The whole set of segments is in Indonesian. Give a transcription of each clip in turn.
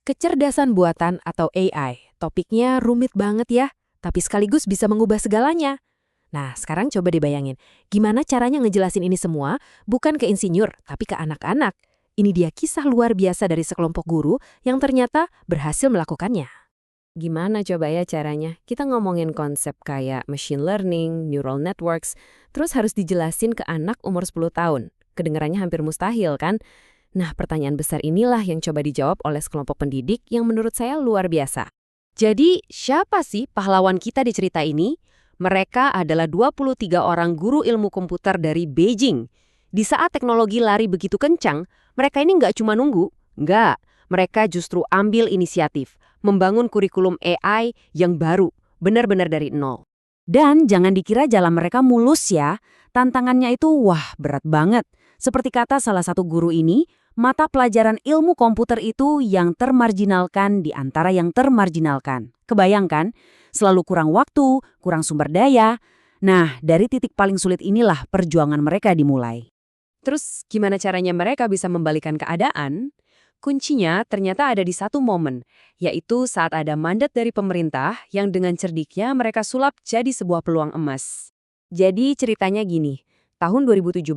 Kecerdasan buatan atau AI, topiknya rumit banget ya, tapi sekaligus bisa mengubah segalanya. Nah, sekarang coba dibayangin, gimana caranya ngejelasin ini semua, bukan ke insinyur, tapi ke anak-anak. Ini dia kisah luar biasa dari sekelompok guru yang ternyata berhasil melakukannya. Gimana coba ya caranya? Kita ngomongin konsep kayak machine learning, neural networks, terus harus dijelasin ke anak umur 10 tahun. Kedengarannya hampir mustahil kan? Nah, pertanyaan besar inilah yang coba dijawab oleh sekelompok pendidik yang menurut saya luar biasa. Jadi, siapa sih pahlawan kita di cerita ini? Mereka adalah 23 orang guru ilmu komputer dari Beijing. Di saat teknologi lari begitu kencang, mereka ini nggak cuma nunggu. Nggak, mereka justru ambil inisiatif, membangun kurikulum AI yang baru, benar-benar dari nol. Dan jangan dikira jalan mereka mulus ya, tantangannya itu wah berat banget. Seperti kata salah satu guru ini, mata pelajaran ilmu komputer itu yang termarginalkan di antara yang termarginalkan. Kebayangkan, selalu kurang waktu, kurang sumber daya. Nah, dari titik paling sulit inilah perjuangan mereka dimulai. Terus, gimana caranya mereka bisa membalikan keadaan? Kuncinya ternyata ada di satu momen, yaitu saat ada mandat dari pemerintah yang dengan cerdiknya mereka sulap jadi sebuah peluang emas. Jadi ceritanya gini. Tahun 2017,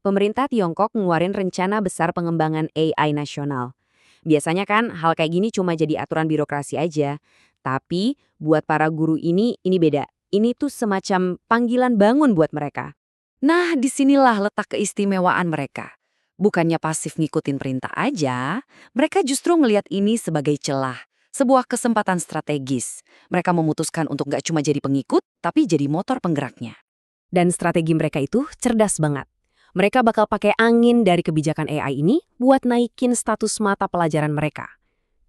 pemerintah Tiongkok ngeluarin rencana besar pengembangan AI nasional. Biasanya kan hal kayak gini cuma jadi aturan birokrasi aja. Tapi buat para guru ini beda. Ini tuh semacam panggilan bangun buat mereka. Nah, disinilah letak keistimewaan mereka. Bukannya pasif ngikutin perintah aja, mereka justru ngelihat ini sebagai celah. Sebuah kesempatan strategis. Mereka memutuskan untuk nggak cuma jadi pengikut, tapi jadi motor penggeraknya. Dan strategi mereka itu cerdas banget. Mereka bakal pakai angin dari kebijakan AI ini buat naikin status mata pelajaran mereka.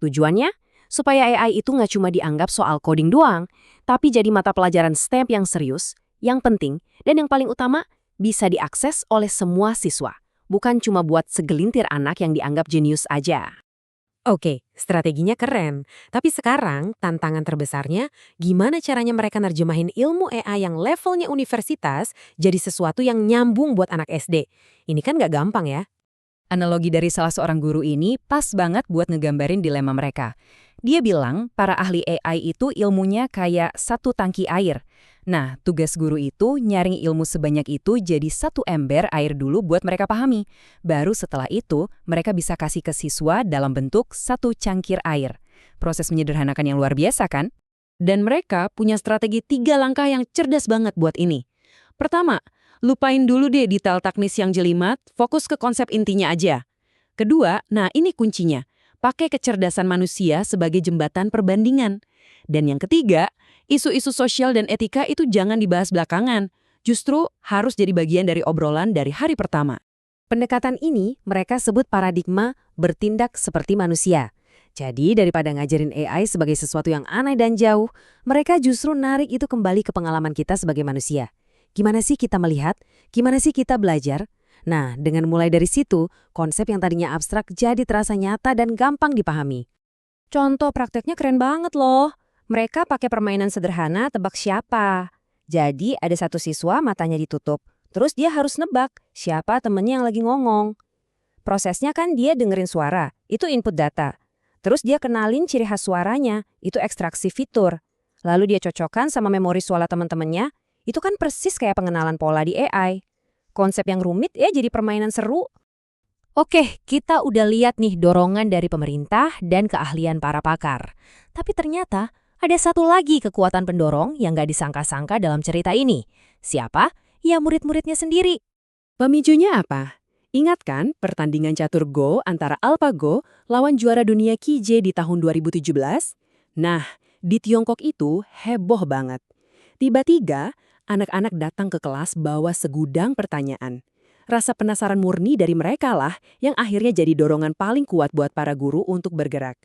Tujuannya, supaya AI itu nggak cuma dianggap soal coding doang, tapi jadi mata pelajaran STEM yang serius, yang penting, dan yang paling utama, bisa diakses oleh semua siswa. Bukan cuma buat segelintir anak yang dianggap jenius aja. Oke, strateginya keren. Tapi sekarang tantangan terbesarnya, gimana caranya mereka nerjemahin ilmu AI yang levelnya universitas jadi sesuatu yang nyambung buat anak SD. Ini kan nggak gampang ya. Analogi dari salah seorang guru ini pas banget buat ngegambarin dilema mereka. Dia bilang para ahli AI itu ilmunya kayak satu tangki air. Nah, tugas guru itu nyaring ilmu sebanyak itu jadi satu ember air dulu buat mereka pahami. Baru setelah itu, mereka bisa kasih ke siswa dalam bentuk satu cangkir air. Proses menyederhanakan yang luar biasa kan? Dan mereka punya strategi 3 langkah yang cerdas banget buat ini. Pertama, lupain dulu deh detail teknis yang jelimet, fokus ke konsep intinya aja. Kedua, nah ini kuncinya, pakai kecerdasan manusia sebagai jembatan perbandingan. Dan yang ketiga, isu-isu sosial dan etika itu jangan dibahas belakangan, justru harus jadi bagian dari obrolan dari hari pertama. Pendekatan ini mereka sebut paradigma bertindak seperti manusia. Jadi daripada ngajarin AI sebagai sesuatu yang aneh dan jauh, mereka justru narik itu kembali ke pengalaman kita sebagai manusia. Gimana sih kita melihat? Gimana sih kita belajar? Nah, dengan mulai dari situ, konsep yang tadinya abstrak jadi terasa nyata dan gampang dipahami. Contoh prakteknya keren banget loh. Mereka pakai permainan sederhana tebak siapa. Jadi ada satu siswa matanya ditutup, terus dia harus nebak siapa temennya yang lagi ngomong. Prosesnya kan dia dengerin suara, itu input data. Terus dia kenalin ciri khas suaranya, itu ekstraksi fitur. Lalu dia cocokkan sama memori suara teman-temannya, itu kan persis kayak pengenalan pola di AI. Konsep yang rumit ya jadi permainan seru. Oke, kita udah lihat nih dorongan dari pemerintah dan keahlian para pakar. Tapi ternyata ada satu lagi kekuatan pendorong yang gak disangka-sangka dalam cerita ini. Siapa? Ya murid-muridnya sendiri. Pemicunya apa? Ingat kan pertandingan catur Go antara AlphaGo lawan juara dunia Qi di tahun 2017? Nah, di Tiongkok itu heboh banget. Tiba-tiba, anak-anak datang ke kelas bawa segudang pertanyaan. Rasa penasaran murni dari mereka lah yang akhirnya jadi dorongan paling kuat buat para guru untuk bergerak.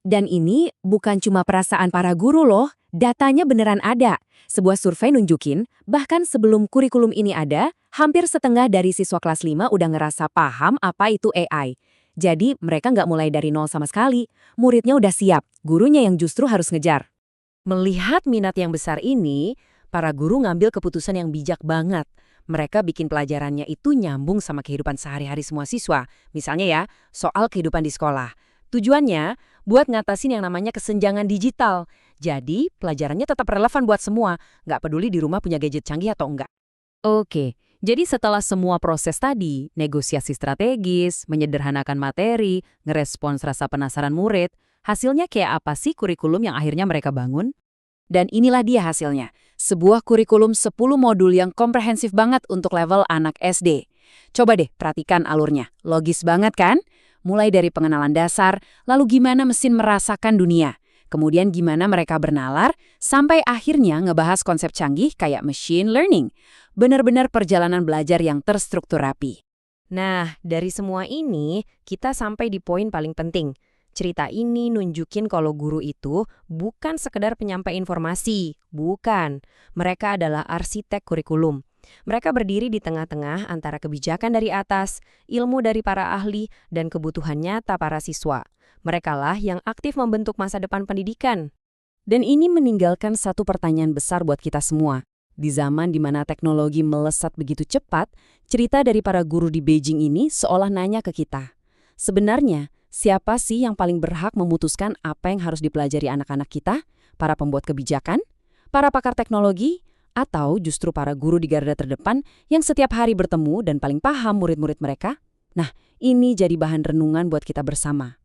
Dan ini bukan cuma perasaan para guru loh, datanya beneran ada. Sebuah survei nunjukin, bahkan sebelum kurikulum ini ada, hampir setengah dari siswa kelas 5 udah ngerasa paham apa itu AI. Jadi mereka nggak mulai dari nol sama sekali, muridnya udah siap, gurunya yang justru harus ngejar. Melihat minat yang besar ini, para guru ngambil keputusan yang bijak banget. Mereka bikin pelajarannya itu nyambung sama kehidupan sehari-hari semua siswa. Misalnya ya, soal kehidupan di sekolah. Tujuannya buat ngatasin yang namanya kesenjangan digital. Jadi, pelajarannya tetap relevan buat semua, nggak peduli di rumah punya gadget canggih atau enggak. Oke, jadi setelah semua proses tadi, negosiasi strategis, menyederhanakan materi, ngerespons rasa penasaran murid, hasilnya kayak apa sih kurikulum yang akhirnya mereka bangun? Dan inilah dia hasilnya, sebuah kurikulum 10 modul yang komprehensif banget untuk level anak SD. Coba deh perhatikan alurnya, logis banget kan? Mulai dari pengenalan dasar, lalu gimana mesin merasakan dunia, kemudian gimana mereka bernalar, sampai akhirnya ngebahas konsep canggih kayak machine learning. Benar-benar perjalanan belajar yang terstruktur rapi. Nah, dari semua ini, kita sampai di poin paling penting. Cerita ini nunjukin kalau guru itu bukan sekedar penyampai informasi, bukan. Mereka adalah arsitek kurikulum. Mereka berdiri di tengah-tengah antara kebijakan dari atas, ilmu dari para ahli, dan kebutuhan nyata para siswa. Merekalah yang aktif membentuk masa depan pendidikan. Dan ini meninggalkan satu pertanyaan besar buat kita semua. Di zaman di mana teknologi melesat begitu cepat, cerita dari para guru di Beijing ini seolah nanya ke kita. Sebenarnya, siapa sih yang paling berhak memutuskan apa yang harus dipelajari anak-anak kita? Para pembuat kebijakan? Para pakar teknologi? Atau justru para guru di garda terdepan yang setiap hari bertemu dan paling paham murid-murid mereka? Nah, ini jadi bahan renungan buat kita bersama.